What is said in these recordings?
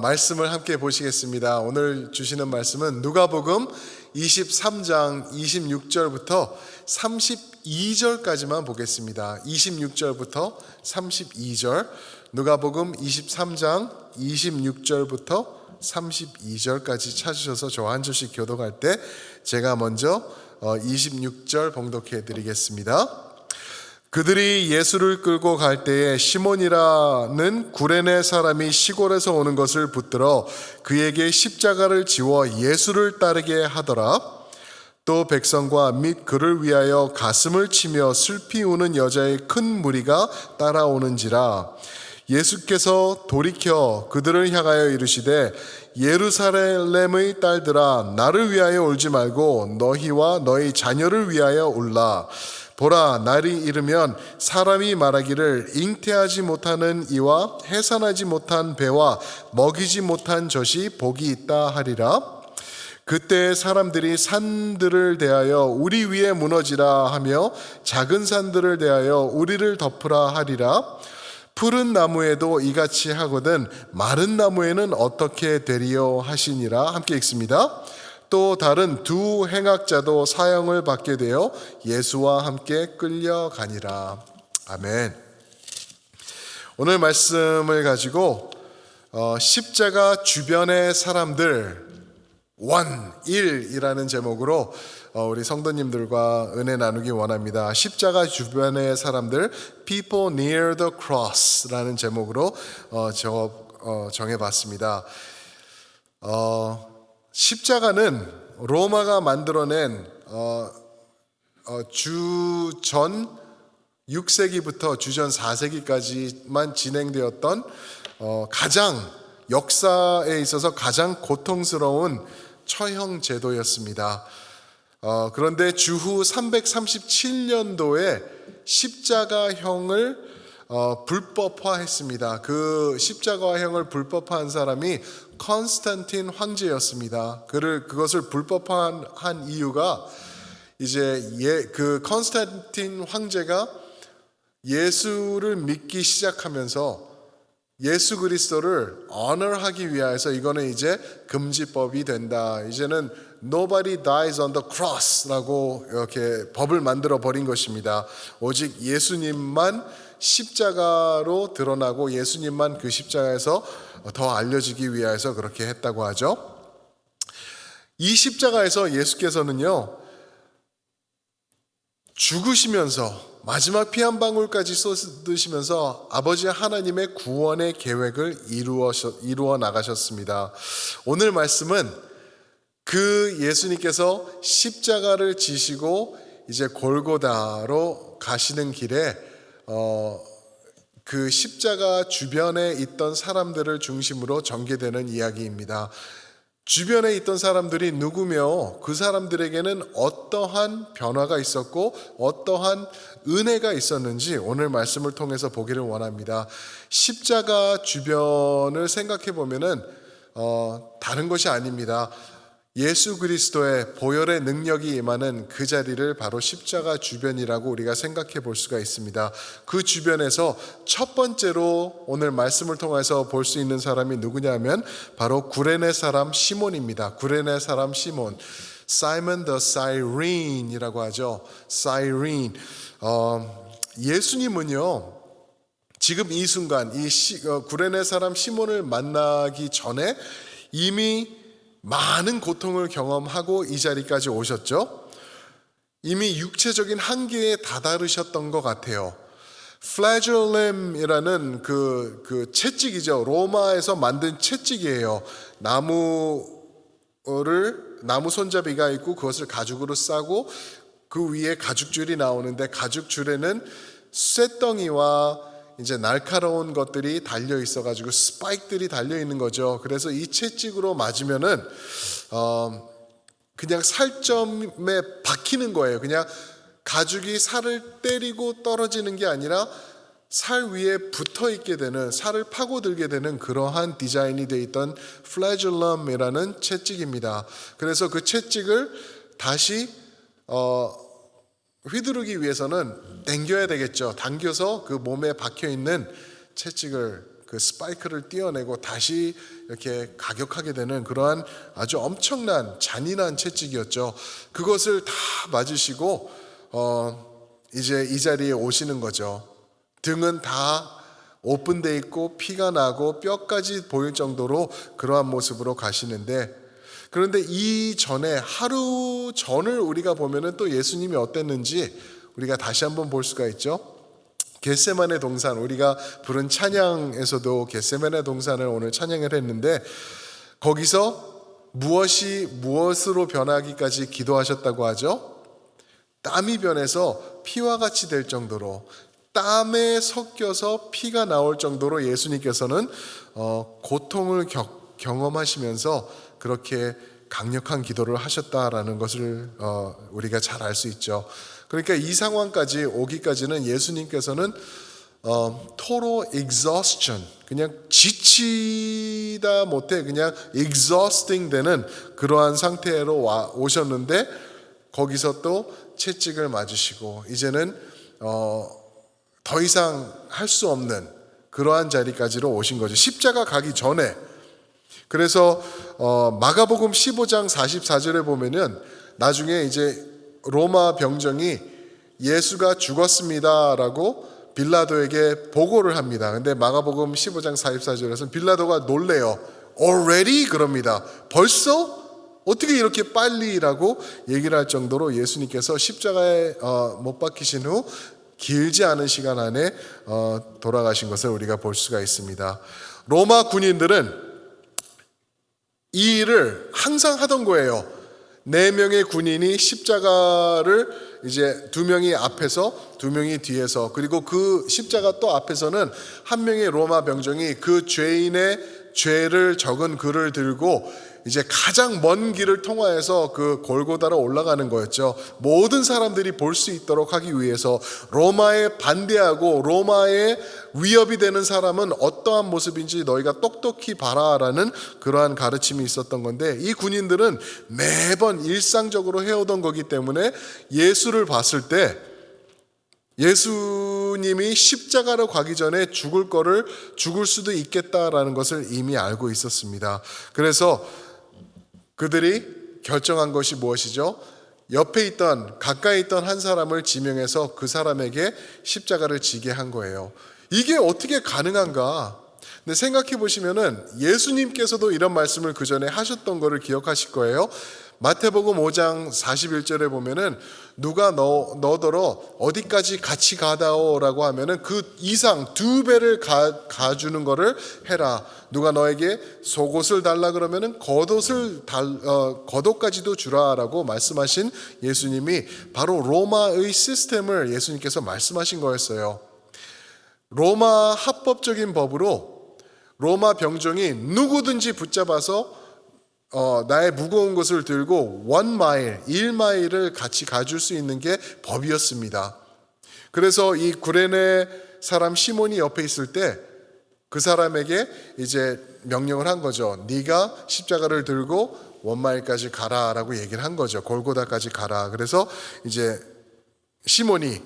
말씀을 함께 보시겠습니다. 오늘 주시는 말씀은 누가복음 23장 26절부터 32절까지만 보겠습니다. 26절부터 32절, 누가복음 23장 26절부터 32절까지 찾으셔서 저 한 절씩 교독할 때 제가 먼저 26절 봉독해 드리겠습니다. 그들이 예수를 끌고 갈 때에 시몬이라는 구레네 사람이 시골에서 오는 것을 붙들어 그에게 십자가를 지워 예수를 따르게 하더라. 또 백성과 및 그를 위하여 가슴을 치며 슬피 우는 여자의 큰 무리가 따라오는지라. 예수께서 돌이켜 그들을 향하여 이르시되 예루살렘의 딸들아, 나를 위하여 울지 말고 너희와 너희 자녀를 위하여 울라. 보라, 날이 이르면 사람이 말하기를 잉태하지 못하는 이와 해산하지 못한 배와 먹이지 못한 젖이 복이 있다 하리라. 그때 사람들이 산들을 대하여 우리 위에 무너지라 하며 작은 산들을 대하여 우리를 덮으라 하리라. 푸른 나무에도 이같이 하거든 마른 나무에는 어떻게 되리요 하시니라. 함께 읽습니다. 또 다른 두 행악자도 사형을 받게 되어 예수와 함께 끌려가니라. 아멘. 오늘 말씀을 가지고 십자가 주변의 사람들 원일이라는 제목으로 우리 성도님들과 은혜 나누기 원합니다. 십자가 주변의 사람들, People near the cross라는 제목으로 정해봤습니다. 십자가는 로마가 만들어낸 주전 6세기부터 주전 4세기까지만 진행되었던 가장 역사에 있어서 가장 고통스러운 처형 제도였습니다. 그런데 주후 337년도에 십자가형을 불법화했습니다. 그 십자가형을 불법화한 사람이 컨스탄틴 황제였습니다. 그것을 불법화한 이유가 이제 그 컨스탄틴 황제가 예수를 믿기 시작하면서 예수 그리스도를 honor하기 위해서 이거는 이제 금지법이 된다. 이제는 Nobody dies on the cross라고 이렇게 법을 만들어 버린 것입니다. 오직 예수님만 십자가로 드러나고 예수님만 그 십자가에서 더 알려지기 위해서 그렇게 했다고 하죠. 이 십자가에서 예수께서는요, 죽으시면서 마지막 피 한 방울까지 쏟으시면서 아버지 하나님의 구원의 계획을 이루어 나가셨습니다. 오늘 말씀은 그 예수님께서 십자가를 지시고 이제 골고다로 가시는 길에 그 십자가 주변에 있던 사람들을 중심으로 전개되는 이야기입니다. 주변에 있던 사람들이 누구며 그 사람들에게는 어떠한 변화가 있었고 어떠한 은혜가 있었는지 오늘 말씀을 통해서 보기를 원합니다. 십자가 주변을 생각해 보면은 다른 것이 아닙니다. 예수 그리스도의 보혈의 능력이 임하는 그 자리를 바로 십자가 주변이라고 우리가 생각해 볼 수가 있습니다. 그 주변에서 첫 번째로 오늘 말씀을 통해서 볼 수 있는 사람이 누구냐면 바로 구레네 사람 시몬입니다. 구레네 사람 시몬, Simon the Cyrene이라고 하죠. Cyrene. 예수님은요, 지금 이 순간 이 구레네 사람 시몬을 만나기 전에 이미 많은 고통을 경험하고 이 자리까지 오셨죠. 이미 육체적인 한계에 다다르셨던 것 같아요. 플래줄렘이라는 그 채찍이죠. 로마에서 만든 채찍이에요. 나무 손잡이가 있고 그것을 가죽으로 싸고 그 위에 가죽줄이 나오는데 가죽줄에는 쇳덩이와 이제 날카로운 것들이 달려 있어가지고 스파이크들이 달려 있는 거죠. 그래서 이 채찍으로 맞으면은 그냥 살점에 박히는 거예요. 그냥 가죽이 살을 때리고 떨어지는 게 아니라 살 위에 붙어 있게 되는, 살을 파고들게 되는 그러한 디자인이 되어 있던 플래줄럼이라는 채찍입니다. 그래서 그 채찍을 다시 휘두르기 위해서는 당겨야 되겠죠. 당겨서 그 몸에 박혀 있는 채찍을 그 스파이크를 띄어내고 다시 이렇게 가격하게 되는 그러한 아주 엄청난 잔인한 채찍이었죠. 그것을 다 맞으시고 이제 이 자리에 오시는 거죠. 등은 다 오픈돼 있고 피가 나고 뼈까지 보일 정도로 그러한 모습으로 가시는데, 그런데 이 전에 하루 전을 우리가 보면은 또 예수님이 어땠는지 우리가 다시 한번 볼 수가 있죠. 겟세마네 동산, 우리가 부른 찬양에서도 겟세마네 동산을 오늘 찬양을 했는데, 거기서 무엇이 무엇으로 변하기까지 기도하셨다고 하죠. 땀이 변해서 피와 같이 될 정도로, 땀에 섞여서 피가 나올 정도로 예수님께서는 고통을 경험하시면서 그렇게 강력한 기도를 하셨다라는 것을 우리가 잘 알 수 있죠. 그러니까 이 상황까지 오기까지는 예수님께서는 total exhaustion, 그냥 지치다 못해 그냥 exhausting 되는 그러한 상태로 오셨는데, 거기서 또 채찍을 맞으시고 이제는 더 이상 할 수 없는 그러한 자리까지로 오신 거죠. 십자가 가기 전에. 그래서 마가복음 15장 44절에 보면은 나중에 이제 로마 병정이 예수가 죽었습니다라고 빌라도에게 보고를 합니다. 근데 마가복음 15장 44절에서는 빌라도가 놀래요. Already? 그럽니다. 벌써? 어떻게 이렇게 빨리라고 얘기를 할 정도로 예수님께서 십자가에 못 박히신 후 길지 않은 시간 안에 돌아가신 것을 우리가 볼 수가 있습니다. 로마 군인들은 이 일을 항상 하던 거예요. 4명의 군인이 십자가를 이제 2명이 앞에서 2명이 뒤에서, 그리고 그 십자가 또 앞에서는 한 명의 로마 병정이 그 죄인의 죄를 적은 글을 들고 이제 가장 먼 길을 통하여서 그 골고다로 올라가는 거였죠. 모든 사람들이 볼 수 있도록 하기 위해서 로마에 반대하고 로마에 위협이 되는 사람은 어떠한 모습인지 너희가 똑똑히 봐라라는 그러한 가르침이 있었던 건데, 이 군인들은 매번 일상적으로 해오던 거기 때문에 예수를 봤을 때 예수님이 십자가로 가기 전에 죽을 수도 있겠다라는 것을 이미 알고 있었습니다. 그래서 그들이 결정한 것이 무엇이죠? 옆에 있던, 가까이 있던 한 사람을 지명해서 그 사람에게 십자가를 지게 한 거예요. 이게 어떻게 가능한가? 근데 생각해 보시면은 예수님께서도 이런 말씀을 그 전에 하셨던 거를 기억하실 거예요. 마태복음 5장 41절에 보면은 누가 너더러 어디까지 같이 가다오라고 하면은 그 이상 2배를 가주는 거를 해라. 누가 너에게 속옷을 달라 그러면은 겉옷까지도 주라라고 말씀하신 예수님이 바로 로마의 시스템을 예수님께서 말씀하신 거였어요. 로마 합법적인 법으로 로마 병정이 누구든지 붙잡아서 나의 무거운 것을 들고 1마일을 같이 가줄 수 있는 게 법이었습니다. 그래서 이 구레네 사람 시몬이 옆에 있을 때 그 사람에게 이제 명령을 한 거죠. 네가 십자가를 들고 1마일까지 가라라고 얘기를 한 거죠. 골고다까지 가라. 그래서 이제 시몬이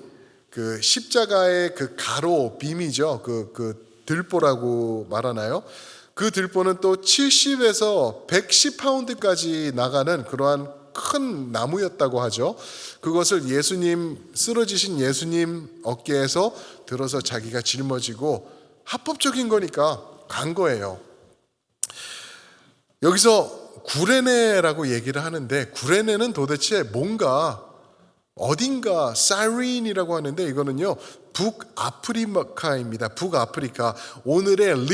그 십자가의 그 가로 빔이죠. 그 들보라고 말하나요? 그 들보는 또 70에서 110파운드까지 나가는 그러한 큰 나무였다고 하죠. 그것을 쓰러지신 예수님 어깨에서 들어서 자기가 짊어지고 합법적인 거니까 간 거예요. 여기서 구레네라고 얘기를 하는데, 구레네는 도대체 뭔가 어딘가 사이린이라고 하는데, 이거는요 북아프리카입니다. 북아프리카, 오늘의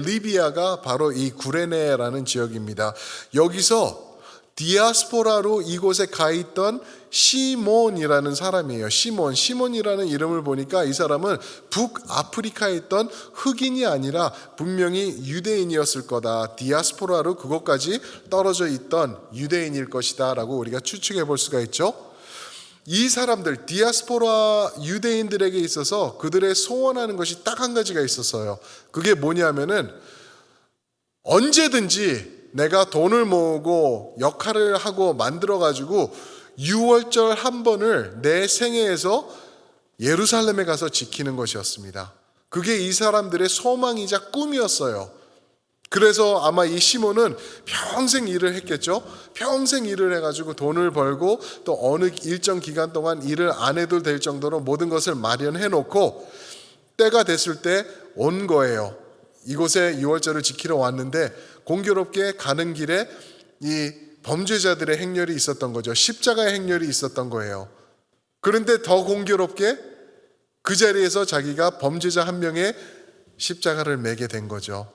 리비아가 바로 이 구레네라는 지역입니다. 여기서 디아스포라로 이곳에 가 있던 시몬이라는 사람이에요. 시몬이라는 이름을 보니까 이 사람은 북아프리카에 있던 흑인이 아니라 분명히 유대인이었을 거다. 디아스포라로 그곳까지 떨어져 있던 유대인일 것이다 라고 우리가 추측해 볼 수가 있죠. 이 사람들, 디아스포라 유대인들에게 있어서 그들의 소원하는 것이 딱 한 가지가 있었어요. 그게 뭐냐면은 언제든지 내가 돈을 모으고 역할을 하고 만들어가지고 6월절 한 번을 내 생애에서 예루살렘에 가서 지키는 것이었습니다. 그게 이 사람들의 소망이자 꿈이었어요. 그래서 아마 이 시몬은 평생 일을 했겠죠. 평생 일을 해가지고 돈을 벌고 또 어느 일정 기간 동안 일을 안 해도 될 정도로 모든 것을 마련해 놓고 때가 됐을 때 온 거예요. 이곳에 유월절을 지키러 왔는데 공교롭게 가는 길에 이 범죄자들의 행렬이 있었던 거죠. 십자가의 행렬이 있었던 거예요. 그런데 더 공교롭게 그 자리에서 자기가 범죄자 한 명의 십자가를 매게 된 거죠.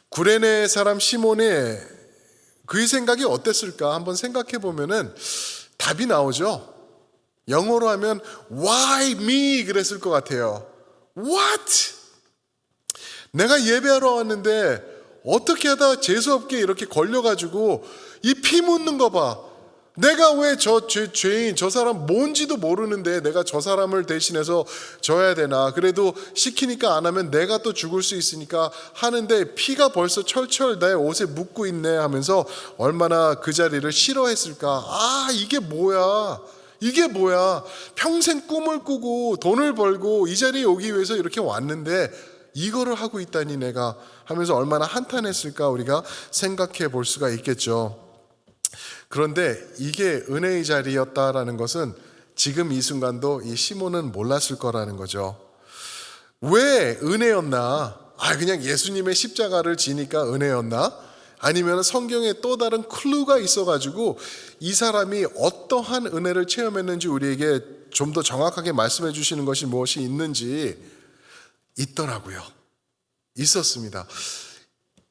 구레네 사람 시몬의 그의 생각이 어땠을까 한번 생각해 보면은 답이 나오죠. 영어로 하면 Why me? 그랬을 것 같아요. What? 내가 예배하러 왔는데 어떻게 하다 재수없게 이렇게 걸려가지고 이 피 묻는 거 봐. 내가 왜 저 죄인 저 사람 뭔지도 모르는데 내가 저 사람을 대신해서 져야 되나. 그래도 시키니까 안 하면 내가 또 죽을 수 있으니까 하는데 피가 벌써 철철 내 옷에 묻고 있네 하면서 얼마나 그 자리를 싫어했을까. 아, 이게 뭐야. 이게 뭐야. 평생 꿈을 꾸고 돈을 벌고 이 자리에 오기 위해서 이렇게 왔는데 이거를 하고 있다니 내가 하면서 얼마나 한탄했을까 우리가 생각해 볼 수가 있겠죠. 그런데 이게 은혜의 자리였다라는 것은 지금 이 순간도 이 시몬은 몰랐을 거라는 거죠. 왜 은혜였나? 그냥 예수님의 십자가를 지니까 은혜였나? 아니면 성경에 또 다른 클루가 있어가지고 이 사람이 어떠한 은혜를 체험했는지 우리에게 좀 더 정확하게 말씀해 주시는 것이 무엇이 있는지 있더라고요. 있었습니다.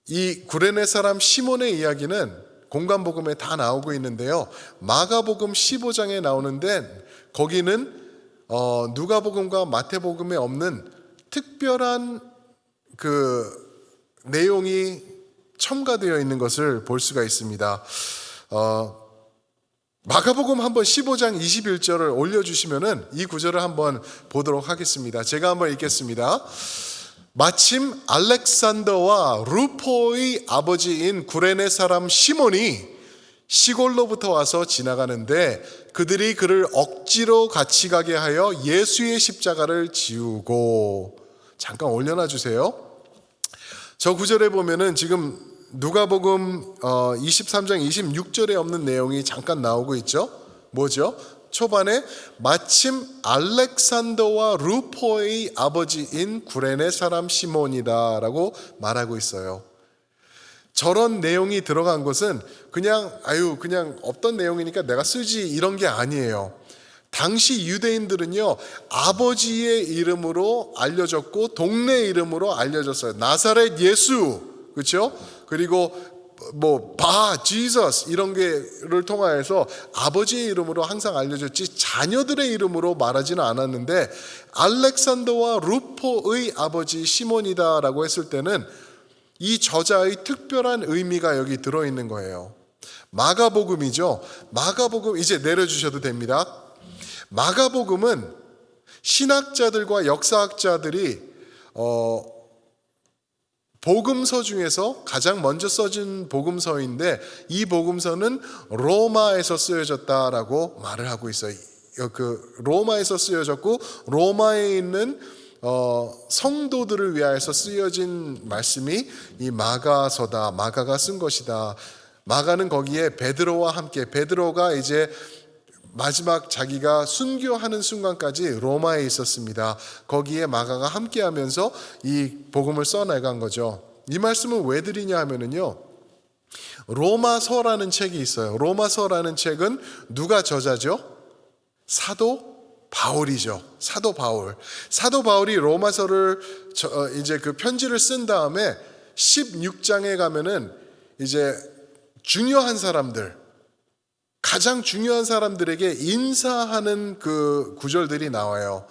이 구레네 사람 시몬의 이야기는 공관복음에 다 나오고 있는데요. 마가복음 15장에 나오는데 거기는 누가복음과 마태복음에 없는 특별한 그 내용이 첨가되어 있는 것을 볼 수가 있습니다. 마가복음 한번 15장 21절을 올려주시면은 이 구절을 한번 보도록 하겠습니다. 제가 한번 읽겠습니다. 마침 알렉산더와 루포의 아버지인 구레네 사람 시몬이 시골로부터 와서 지나가는데 그들이 그를 억지로 같이 가게 하여 예수의 십자가를 지우고. 잠깐 올려놔 주세요. 저 구절에 보면은 지금 누가복음 23장 26절에 없는 내용이 잠깐 나오고 있죠. 뭐죠? 초반에 마침 알렉산더와 루포의 아버지인 구레네 사람 시몬이다라고 말하고 있어요. 저런 내용이 들어간 것은 그냥 없던 내용이니까 내가 쓰지 이런 게 아니에요. 당시 유대인들은요, 아버지의 이름으로 알려졌고 동네 이름으로 알려졌어요. 나사렛 예수, 그렇죠? 그리고 지저스 이런 게를 통하여서 아버지의 이름으로 항상 알려졌지 자녀들의 이름으로 말하지는 않았는데 알렉산더와 루포의 아버지 시몬이다라고 했을 때는 이 저자의 특별한 의미가 여기 들어있는 거예요. 마가복음이죠. 마가복음 이제 내려주셔도 됩니다. 마가복음은 신학자들과 역사학자들이 복음서 중에서 가장 먼저 써진 복음서인데 이 복음서는 로마에서 쓰여졌다라고 말을 하고 있어요. 그 로마에서 쓰여졌고 로마에 있는 성도들을 위하여서 쓰여진 말씀이 이 마가서다. 마가가 쓴 것이다. 마가는 거기에 베드로와 함께 베드로가 이제 마지막 자기가 순교하는 순간까지 로마에 있었습니다. 거기에 마가가 함께하면서 이 복음을 써나간 거죠. 이 말씀을 왜 드리냐 하면은요, 로마서라는 책이 있어요. 로마서라는 책은 누가 저자죠? 사도 바울이죠. 사도 바울. 사도 바울이 로마서를 이제 그 편지를 쓴 다음에 16장에 가면은 이제 중요한 사람들, 가장 중요한 사람들에게 인사하는 그 구절들이 나와요.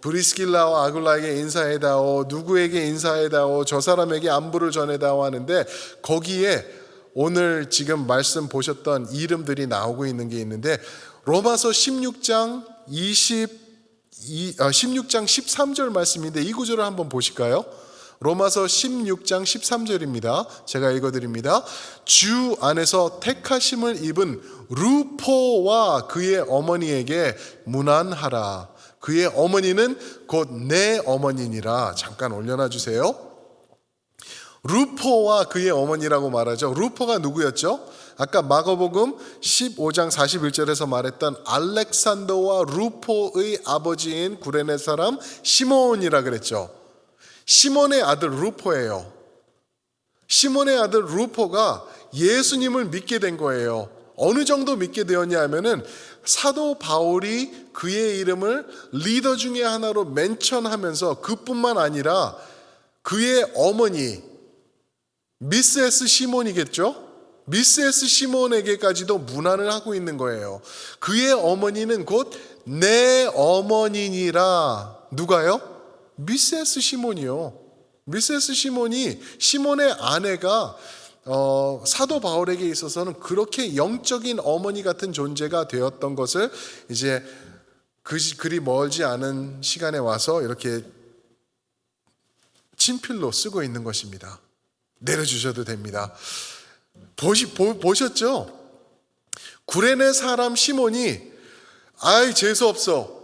브리스길라와 아굴라에게 인사해다오, 누구에게 인사해다오, 저 사람에게 안부를 전해다오 하는데 거기에 오늘 지금 말씀 보셨던 이름들이 나오고 있는 게 있는데 로마서 16장 13절 말씀인데 이 구절을 한번 보실까요? 로마서 16장 13절입니다. 제가 읽어드립니다. 주 안에서 택하심을 입은 루포와 그의 어머니에게 문안하라. 그의 어머니는 곧 내 어머니니라. 잠깐 올려놔 주세요. 루포와 그의 어머니라고 말하죠. 루포가 누구였죠? 아까 마가복음 15장 41절에서 말했던 알렉산더와 루포의 아버지인 구레네 사람 시몬이라 그랬죠. 시몬의 아들 루포예요. 시몬의 아들 루포가 예수님을 믿게 된 거예요. 어느 정도 믿게 되었냐 하면은 사도 바울이 그의 이름을 리더 중에 하나로 멘션하면서 그뿐만 아니라 그의 어머니 미스 S 시몬이겠죠? 미스 S 시몬에게까지도 문안을 하고 있는 거예요. 그의 어머니는 곧 내 어머니니라. 누가요? 미스 S 시몬이요. 미스 S 시몬이 시몬의 아내가 사도 바울에게 있어서는 그렇게 영적인 어머니 같은 존재가 되었던 것을 이제 그리 멀지 않은 시간에 와서 이렇게 친필로 쓰고 있는 것입니다. 내려주셔도 됩니다. 보셨죠? 구레네 사람 시몬이 아이 재수없어.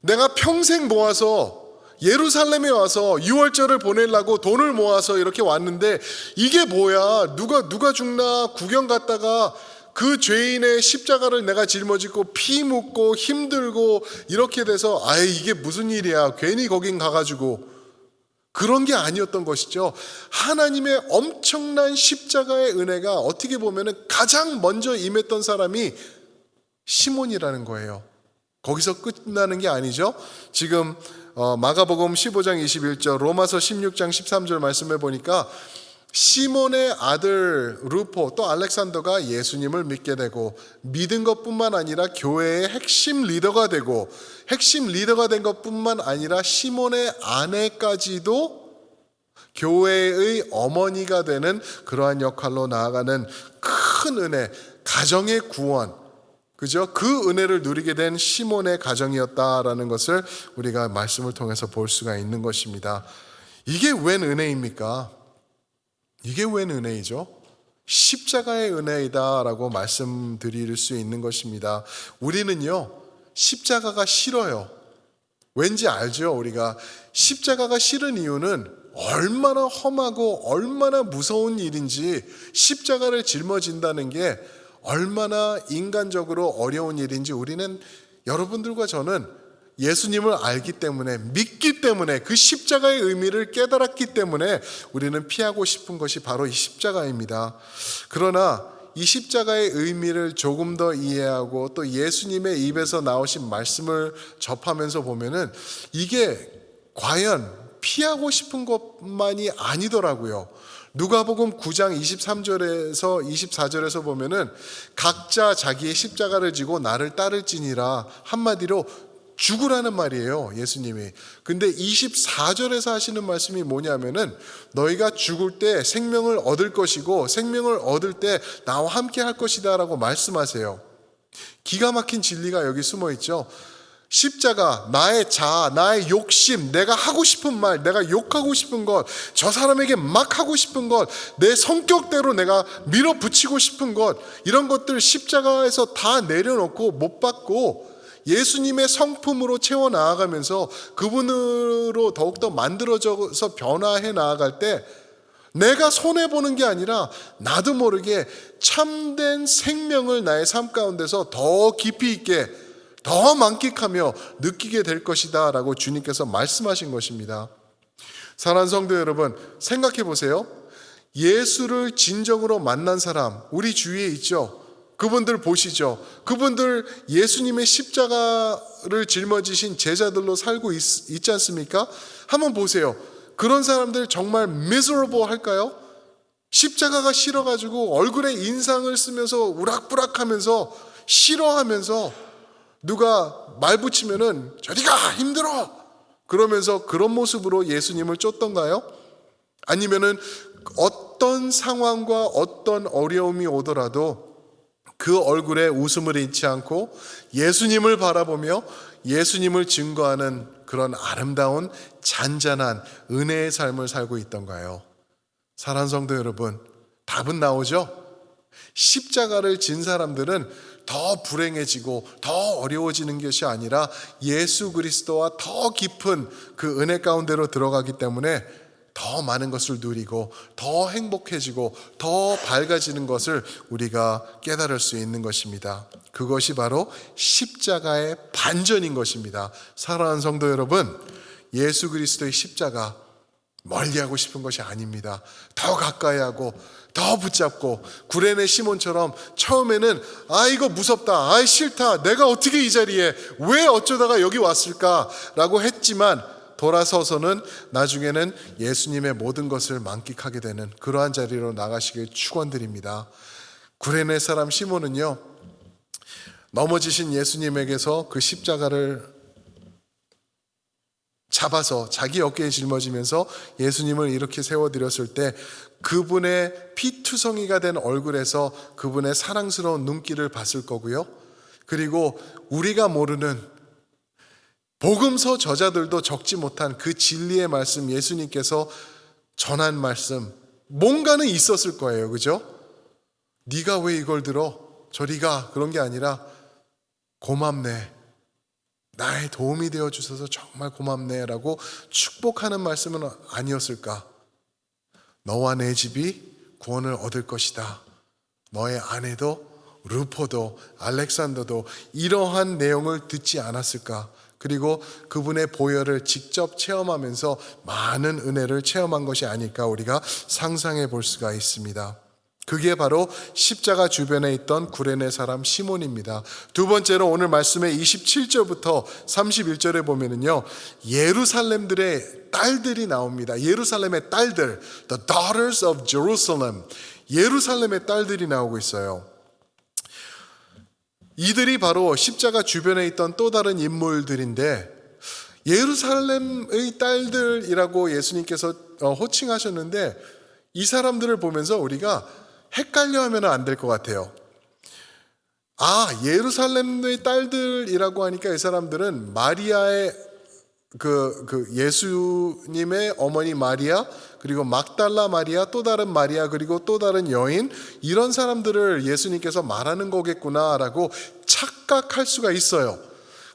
내가 평생 모아서 예루살렘에 와서 유월절을 보내려고 돈을 모아서 이렇게 왔는데 이게 뭐야? 누가 죽나 구경 갔다가 그 죄인의 십자가를 내가 짊어지고 피 묻고 힘들고 이렇게 돼서 아이 이게 무슨 일이야? 괜히 거긴 가가지고 그런 게 아니었던 것이죠. 하나님의 엄청난 십자가의 은혜가 어떻게 보면 가장 먼저 임했던 사람이 시몬이라는 거예요. 거기서 끝나는 게 아니죠. 지금 마가복음 15장 21절, 로마서 16장 13절 말씀해 보니까 시몬의 아들 루포 또 알렉산더가 예수님을 믿게 되고 믿은 것뿐만 아니라 교회의 핵심 리더가 되고 핵심 리더가 된 것뿐만 아니라 시몬의 아내까지도 교회의 어머니가 되는 그러한 역할로 나아가는 큰 은혜, 가정의 구원, 그죠? 그 은혜를 누리게 된 시몬의 가정이었다라는 것을 우리가 말씀을 통해서 볼 수가 있는 것입니다. 이게 웬 은혜입니까? 이게 웬 은혜이죠? 십자가의 은혜이다라고 말씀드릴 수 있는 것입니다. 우리는요 십자가가 싫어요. 왠지 알죠? 우리가 십자가가 싫은 이유는 얼마나 험하고 얼마나 무서운 일인지, 십자가를 짊어진다는 게 얼마나 인간적으로 어려운 일인지 우리는, 여러분들과 저는 예수님을 알기 때문에, 믿기 때문에, 그 십자가의 의미를 깨달았기 때문에 우리는 피하고 싶은 것이 바로 이 십자가입니다. 그러나 이 십자가의 의미를 조금 더 이해하고 또 예수님의 입에서 나오신 말씀을 접하면서 보면은 이게 과연 피하고 싶은 것만이 아니더라고요. 누가복음 9장 23절에서 24절에서 보면은 각자 자기의 십자가를 지고 나를 따를지니라, 한마디로 죽으라는 말이에요, 예수님이. 근데 24절에서 하시는 말씀이 뭐냐면은 너희가 죽을 때 생명을 얻을 것이고 생명을 얻을 때 나와 함께 할 것이다 라고 말씀하세요. 기가 막힌 진리가 여기 숨어 있죠. 십자가, 나의 자아, 나의 욕심, 내가 하고 싶은 말, 내가 욕하고 싶은 것, 저 사람에게 막 하고 싶은 것, 내 성격대로 내가 밀어붙이고 싶은 것, 이런 것들 십자가에서 다 내려놓고 못 받고 예수님의 성품으로 채워 나아가면서 그분으로 더욱더 만들어져서 변화해 나아갈 때 내가 손해보는 게 아니라 나도 모르게 참된 생명을 나의 삶 가운데서 더 깊이 있게, 더 만끽하며 느끼게 될 것이다 라고 주님께서 말씀하신 것입니다. 사랑하는 성도 여러분, 생각해 보세요. 예수를 진정으로 만난 사람 우리 주위에 있죠. 그분들 보시죠. 그분들 예수님의 십자가를 짊어지신 제자들로 살고 있지 않습니까? 한번 보세요. 그런 사람들 정말 miserable 할까요? 십자가가 싫어가지고 얼굴에 인상을 쓰면서 우락부락하면서 싫어하면서 누가 말 붙이면은 저리가 힘들어 그러면서 그런 모습으로 예수님을 쫓던가요? 아니면은 어떤 상황과 어떤 어려움이 오더라도 그 얼굴에 웃음을 잃지 않고 예수님을 바라보며 예수님을 증거하는 그런 아름다운 잔잔한 은혜의 삶을 살고 있던가요? 사랑하는 성도 여러분, 답은 나오죠? 십자가를 진 사람들은 더 불행해지고 더 어려워지는 것이 아니라 예수 그리스도와 더 깊은 그 은혜 가운데로 들어가기 때문에 더 많은 것을 누리고 더 행복해지고 더 밝아지는 것을 우리가 깨달을 수 있는 것입니다. 그것이 바로 십자가의 반전인 것입니다. 사랑하는 성도 여러분, 예수 그리스도의 십자가 멀리하고 싶은 것이 아닙니다. 더 가까이 하고 더 붙잡고 구레네 시몬처럼 처음에는 이거 무섭다, 싫다, 내가 어떻게 이 자리에, 왜 어쩌다가 여기 왔을까라고 했지만 돌아서서는 나중에는 예수님의 모든 것을 만끽하게 되는 그러한 자리로 나가시길 축원드립니다. 구레네 사람 시몬은요, 넘어지신 예수님에게서 그 십자가를 잡아서 자기 어깨에 짊어지면서 예수님을 이렇게 세워드렸을 때 그분의 피투성이가 된 얼굴에서 그분의 사랑스러운 눈길을 봤을 거고요. 그리고 우리가 모르는 복음서 저자들도 적지 못한 그 진리의 말씀, 예수님께서 전한 말씀, 뭔가는 있었을 거예요. 그죠? 네가 왜 이걸 들어? 저리 가. 그런 게 아니라 고맙네, 나의 도움이 되어 주셔서 정말 고맙네 라고 축복하는 말씀은 아니었을까? 너와 내 집이 구원을 얻을 것이다. 너의 아내도 루포도 알렉산더도 이러한 내용을 듣지 않았을까? 그리고 그분의 보혈을 직접 체험하면서 많은 은혜를 체험한 것이 아닐까 우리가 상상해 볼 수가 있습니다. 그게 바로 십자가 주변에 있던 구레네 사람 시몬입니다. 두 번째로 오늘 말씀의 27절부터 31절에 보면은요, 예루살렘들의 딸들이 나옵니다. 예루살렘의 딸들, the daughters of Jerusalem, 예루살렘의 딸들이 나오고 있어요. 이들이 바로 십자가 주변에 있던 또 다른 인물들인데, 예루살렘의 딸들이라고 예수님께서 호칭하셨는데 이 사람들을 보면서 우리가 헷갈려 하면 안 될 것 같아요. 예루살렘의 딸들이라고 하니까 이 사람들은 마리아의 예수님의 어머니 마리아, 그리고 막달라 마리아, 또 다른 마리아, 그리고 또 다른 여인, 이런 사람들을 예수님께서 말하는 거겠구나라고 착각할 수가 있어요.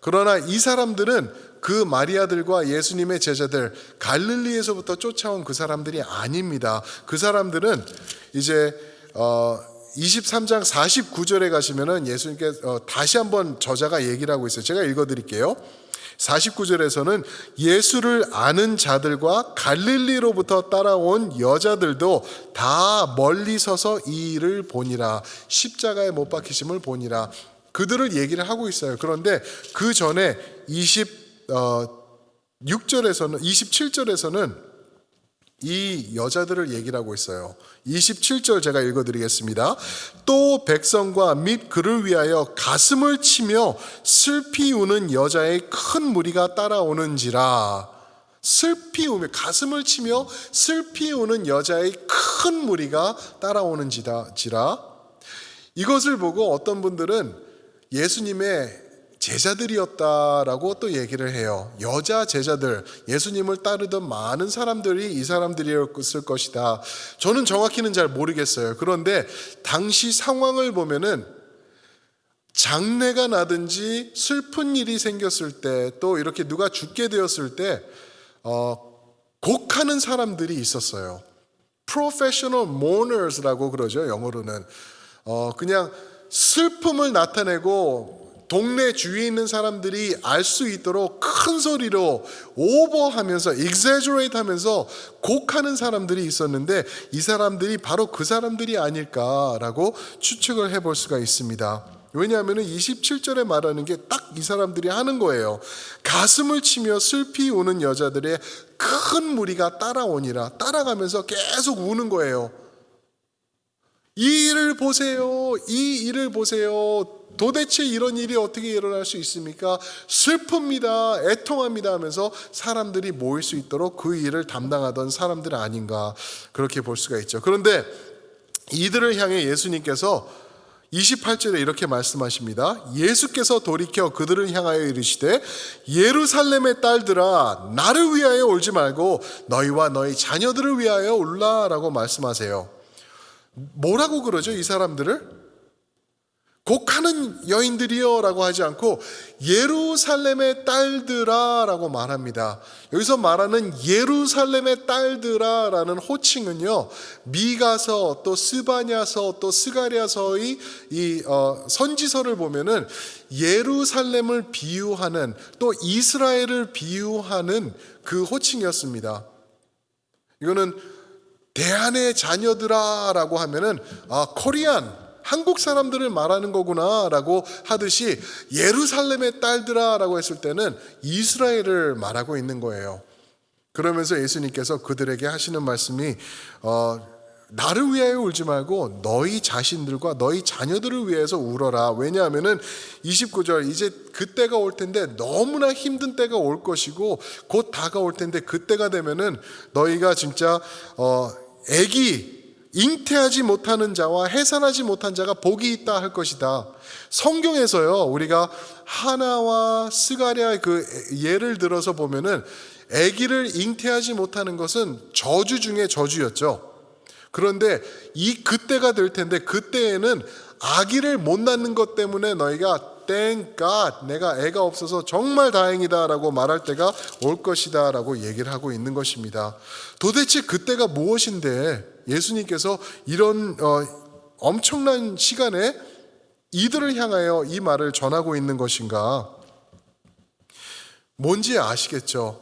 그러나 이 사람들은 그 마리아들과 예수님의 제자들, 갈릴리에서부터 쫓아온 그 사람들이 아닙니다. 그 사람들은 이제 23장 49절에 가시면은 예수님께 다시 한번 저자가 얘기를 하고 있어요. 제가 읽어드릴게요. 49절에서는 예수를 아는 자들과 갈릴리로부터 따라온 여자들도 다 멀리 서서 이 일을 보니라, 십자가에 못 박히심을 보니라, 그들을 얘기를 하고 있어요. 그런데 그 전에 27절에서는 이 여자들을 얘기를 하고 있어요. 27절 제가 읽어드리겠습니다. 또 백성과 및 그를 위하여 가슴을 치며 슬피 우는 여자의 큰 무리가 따라오는지라. 슬피 우며, 가슴을 치며 슬피 우는 여자의 큰 무리가 따라오는지라. 이것을 보고 어떤 분들은 예수님의 제자들이었다라고 또 얘기를 해요. 여자 제자들, 예수님을 따르던 많은 사람들이 이 사람들이었을 것이다. 저는 정확히는 잘 모르겠어요. 그런데 당시 상황을 보면은 장례가 나든지 슬픈 일이 생겼을 때, 또 이렇게 누가 죽게 되었을 때 곡하는 사람들이 있었어요. Professional mourners라고 그러죠, 영어로는. 그냥 슬픔을 나타내고 동네 주위에 있는 사람들이 알 수 있도록 큰 소리로 오버하면서, exaggerate 하면서 곡하는 사람들이 있었는데 이 사람들이 바로 그 사람들이 아닐까라고 추측을 해볼 수가 있습니다. 왜냐하면 27절에 말하는 게 딱 이 사람들이 하는 거예요. 가슴을 치며 슬피 우는 여자들의 큰 무리가 따라오니라. 따라가면서 계속 우는 거예요. 이 일을 보세요. 이 일을 보세요. 도대체 이런 일이 어떻게 일어날 수 있습니까? 슬픕니다, 애통합니다 하면서 사람들이 모일 수 있도록 그 일을 담당하던 사람들 아닌가, 그렇게 볼 수가 있죠. 그런데 이들을 향해 예수님께서 28절에 이렇게 말씀하십니다. 예수께서 돌이켜 그들을 향하여 이르시되 예루살렘의 딸들아, 나를 위하여 울지 말고 너희와 너희 자녀들을 위하여 울라라고 말씀하세요. 뭐라고 그러죠, 이 사람들을? 곡하는 여인들이여 라고 하지 않고 예루살렘의 딸들아 라고 말합니다. 여기서 말하는 예루살렘의 딸들아 라는 호칭은요, 미가서 또 스바냐서 또 스가랴서의 이 선지서를 보면은 예루살렘을 비유하는, 또 이스라엘을 비유하는 그 호칭이었습니다. 이거는 대한의 자녀들아 라고 하면은 코리안, 한국 사람들을 말하는 거구나 라고 하듯이 예루살렘의 딸들아 라고 했을 때는 이스라엘을 말하고 있는 거예요. 그러면서 예수님께서 그들에게 하시는 말씀이 나를 위하여 울지 말고 너희 자신들과 너희 자녀들을 위해서 울어라. 왜냐하면은 29절, 이제 그때가 올 텐데 너무나 힘든 때가 올 것이고 곧 다가올 텐데, 그때가 되면은 너희가 진짜 잉태하지 못하는 자와 해산하지 못한 자가 복이 있다 할 것이다. 성경에서요, 우리가 하나와 스가랴 그 예를 들어서 보면은 아기를 잉태하지 못하는 것은 저주 중에 저주였죠. 그런데 그때가 될 텐데, 그때에는 아기를 못 낳는 것 때문에 너희가 Thank God, 내가 애가 없어서 정말 다행이다 라고 말할 때가 올 것이다 라고 얘기를 하고 있는 것입니다. 도대체 그때가 무엇인데 예수님께서 이런 엄청난 시간에 이들을 향하여 이 말을 전하고 있는 것인가? 뭔지 아시겠죠?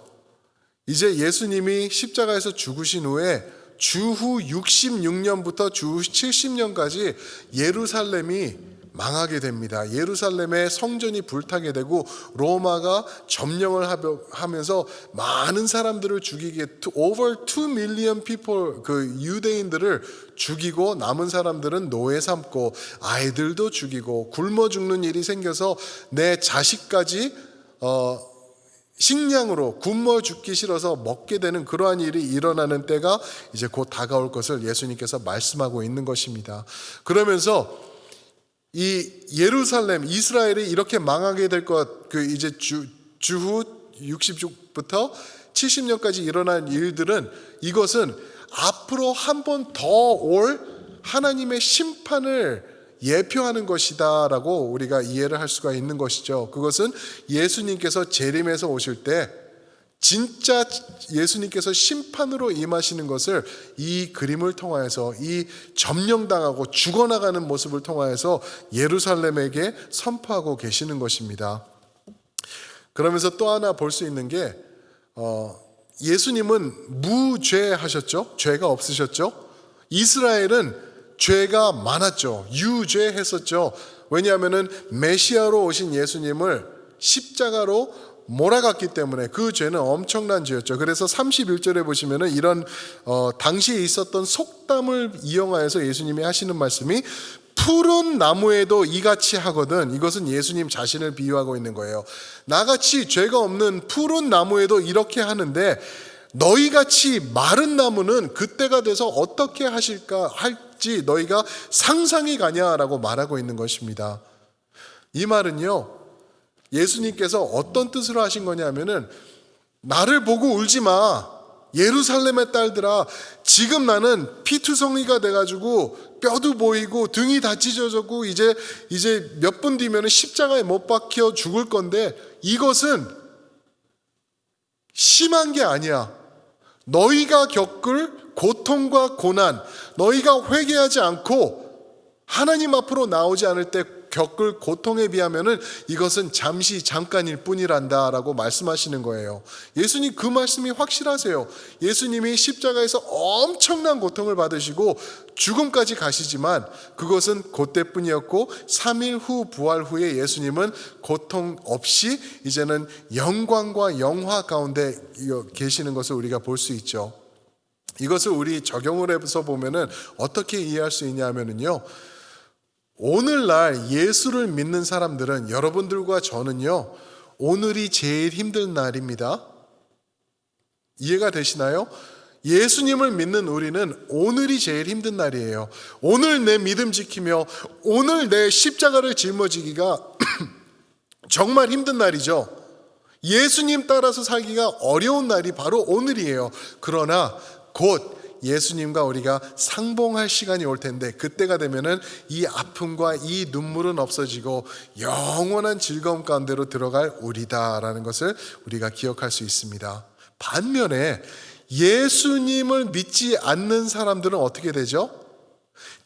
이제 예수님이 십자가에서 죽으신 후에 주후 66년부터 주후 70년까지 예루살렘이 망하게 됩니다. 예루살렘의 성전이 불타게 되고 로마가 점령을 하면서 많은 사람들을 죽이게, over 2 million people, 그 유대인들을 죽이고 남은 사람들은 노예 삼고 아이들도 죽이고 굶어 죽는 일이 생겨서 내 자식까지 식량으로 굶어 죽기 싫어서 먹게 되는 그러한 일이 일어나는 때가 이제 곧 다가올 것을 예수님께서 말씀하고 있는 것입니다. 그러면서 이 예루살렘, 이스라엘이 이렇게 망하게 될 것, 그 이제 주후 60부터 70년까지 일어난 일들은, 이것은 앞으로 한 번 더 올 하나님의 심판을 예표하는 것이다라고 우리가 이해를 할 수가 있는 것이죠. 그것은 예수님께서 재림에서 오실 때 진짜 예수님께서 심판으로 임하시는 것을 이 그림을 통하여서, 이 점령당하고 죽어나가는 모습을 통하여서 예루살렘에게 선포하고 계시는 것입니다. 그러면서 또 하나 볼 수 있는 게 예수님은 무죄하셨죠. 죄가 없으셨죠. 이스라엘은 죄가 많았죠. 유죄했었죠. 왜냐하면은 메시아로 오신 예수님을 십자가로 몰아갔기 때문에 그 죄는 엄청난 죄였죠. 그래서 31절에 보시면은 이런 당시에 있었던 속담을 이용하여서 예수님이 하시는 말씀이 푸른 나무에도 이같이 하거든. 이것은 예수님 자신을 비유하고 있는 거예요. 나같이 죄가 없는 푸른 나무에도 이렇게 하는데 너희같이 마른 나무는 그때가 돼서 어떻게 하실까 할지 너희가 상상이 가냐라고 말하고 있는 것입니다. 이 말은요, 예수님께서 어떤 뜻으로 하신 거냐면은 나를 보고 울지 마. 예루살렘의 딸들아, 지금 나는 피투성이가 돼가지고 뼈도 보이고 등이 다 찢어졌고 이제 몇 분 뒤면 십자가에 못 박혀 죽을 건데 이것은 심한 게 아니야. 너희가 겪을 고통과 고난, 너희가 회개하지 않고 하나님 앞으로 나오지 않을 때 겪을 고통에 비하면은 이것은 잠시 잠깐일 뿐이란다 라고 말씀하시는 거예요. 예수님 그 말씀이 확실하세요. 예수님이 십자가에서 엄청난 고통을 받으시고 죽음까지 가시지만 그것은 그때뿐이었고 3일 후 부활 후에 예수님은 고통 없이 이제는 영광과 영화 가운데 계시는 것을 우리가 볼 수 있죠. 이것을 우리 적용을 해서 보면은 어떻게 이해할 수 있냐면은요, 오늘날 예수를 믿는 사람들은, 여러분들과 저는요, 오늘이 제일 힘든 날입니다. 이해가 되시나요? 예수님을 믿는 우리는 오늘이 제일 힘든 날이에요. 오늘 내 믿음 지키며 오늘 내 십자가를 짊어지기가 정말 힘든 날이죠. 예수님 따라서 살기가 어려운 날이 바로 오늘이에요. 그러나 곧 예수님과 우리가 상봉할 시간이 올 텐데, 그때가 되면은 이 아픔과 이 눈물은 없어지고 영원한 즐거움 가운데로 들어갈 우리다라는 것을 우리가 기억할 수 있습니다. 반면에 예수님을 믿지 않는 사람들은 어떻게 되죠?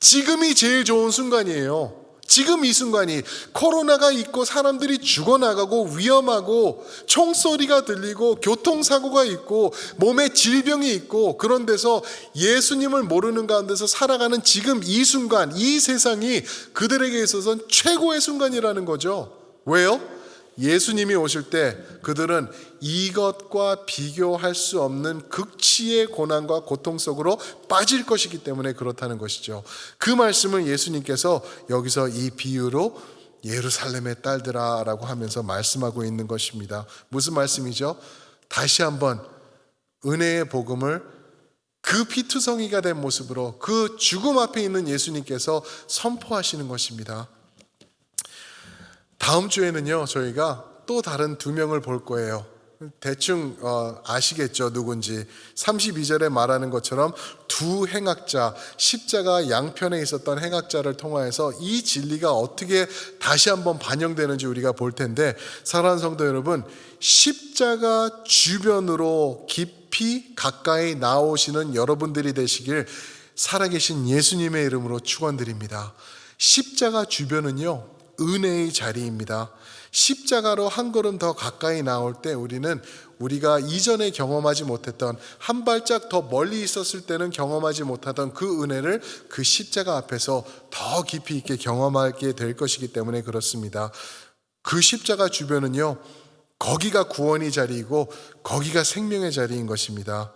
지금이 제일 좋은 순간이에요. 지금 이 순간이, 코로나가 있고 사람들이 죽어나가고 위험하고 총소리가 들리고 교통사고가 있고 몸에 질병이 있고, 그런 데서 예수님을 모르는 가운데서 살아가는 지금 이 순간, 이 세상이 그들에게 있어서는 최고의 순간이라는 거죠. 왜요? 예수님이 오실 때 그들은 이것과 비교할 수 없는 극치의 고난과 고통 속으로 빠질 것이기 때문에 그렇다는 것이죠. 그 말씀을 예수님께서 여기서 이 비유로 예루살렘의 딸들아 라고 하면서 말씀하고 있는 것입니다. 무슨 말씀이죠? 다시 한번 은혜의 복음을 그 피투성이가 된 모습으로 그 죽음 앞에 있는 예수님께서 선포하시는 것입니다. 다음 주에는요, 저희가 또 다른 두 명을 볼 거예요. 대충 아시겠죠, 누군지. 32절에 말하는 것처럼 두 행악자, 십자가 양편에 있었던 행악자를 통하여서 이 진리가 어떻게 다시 한번 반영되는지 우리가 볼 텐데, 사랑하는 성도 여러분, 십자가 주변으로 깊이 가까이 나오시는 여러분들이 되시길 살아계신 예수님의 이름으로 축원드립니다. 십자가 주변은요, 은혜의 자리입니다. 십자가로 한 걸음 더 가까이 나올 때 우리가 이전에 경험하지 못했던, 한 발짝 더 멀리 있었을 때는 경험하지 못하던 그 은혜를 그 십자가 앞에서 더 깊이 있게 경험하게 될 것이기 때문에 그렇습니다. 그 십자가 주변은요, 거기가 구원의 자리이고 거기가 생명의 자리인 것입니다.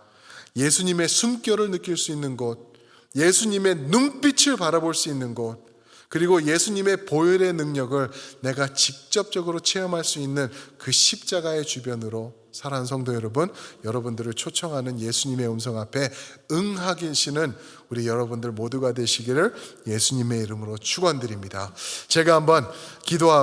예수님의 숨결을 느낄 수 있는 곳, 예수님의 눈빛을 바라볼 수 있는 곳, 그리고 예수님의 보혈의 능력을 내가 직접적으로 체험할 수 있는 그 십자가의 주변으로, 사랑하는 성도 여러분, 여러분들을 초청하는 예수님의 음성 앞에 응하시는 우리 여러분들 모두가 되시기를 예수님의 이름으로 축원드립니다. 제가 한번 기도하고